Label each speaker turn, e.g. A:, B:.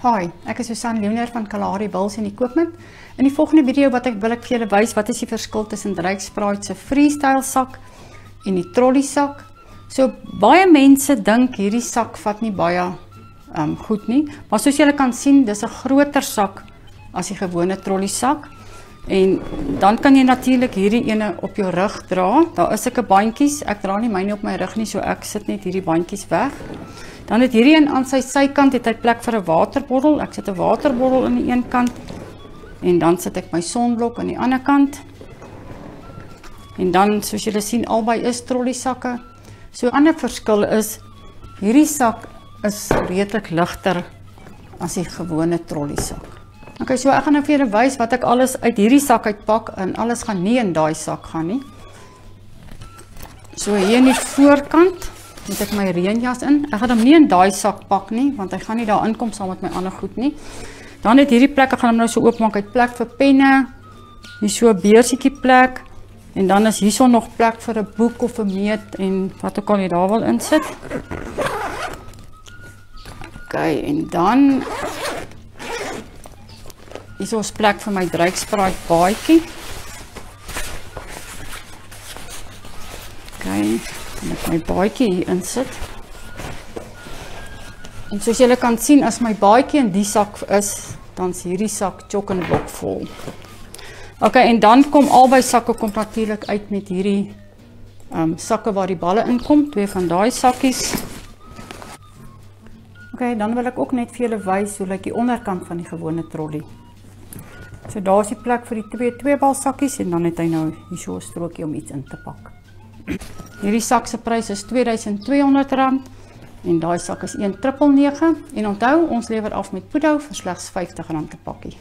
A: Hi, ek is Susan Leoner van Kalahari Wils en Equipment. In die volgende video wil ek vir julle wys wat is die verskil tussen Ryksprite se freestyle sak en die trolley sak. So baie mense dink hierdie sak vat nie baie goed nie, maar soos julle kan sien, dis 'n groter sak as die gewone trolley sak. En dan kan jy natuurlik hierdie ene op jou rug dra. Daar is sulke bandjies. Ek dra nie myne op my rug nie, so ek sit net hierdie bandjies weg. Dan het hierdie een aan sy sykant het hy plek vir 'n waterbottel. Ek sit 'n waterbottel aan die een kant en dan sit ek my sonblok aan die ander kant. En dan soos julle sien, albei is trolley sakke. So 'n ander verskil is hierdie sak is redelik ligter as die gewone trolley sak. Okay, so ek gaan nou vir julle wys wat ek alles uit hierdie sak uitpak en alles gaan nie in daai sak gaan nie. So hier in die voorkant het ek my reënjas in. Ek gaan hom nie in daai sak pak nie, want hy gaan nie daar inkom saam met my ander goed nie. Dan het hierdie plek, ek gaan hom nou so oopmaak, uit plek vir penne, hier so 'n beursietjie plek, en dan is hierso nog plek vir 'n boek of 'n meet en wat ook al jy daar wil insit. Okay, en dan hierso is plek vir my Ryksprite baadjie. Okay, en ek my baadjie hier insit. En soos julle kan sien, as my baadjie in die sak is, dan is hierdie sak chock-en-block vol. Okay, en dan kom albei sakke kom natuurlik uit met hierdie sakke waar die balle inkom, 2 van daai sakkies. Okay, dan wil ek ook net vir julle wys hoe lyk die onderkant van die gewone trolley. So daar is die plek vir die 2 balsakkies en dan het hy nou hier so 'n strokie om iets in te pak. Hierdie sak se prys is R2200 en daai sak is 1999 en onthou, ons lewer af met Pudo vir slegs R50 'n pakkie.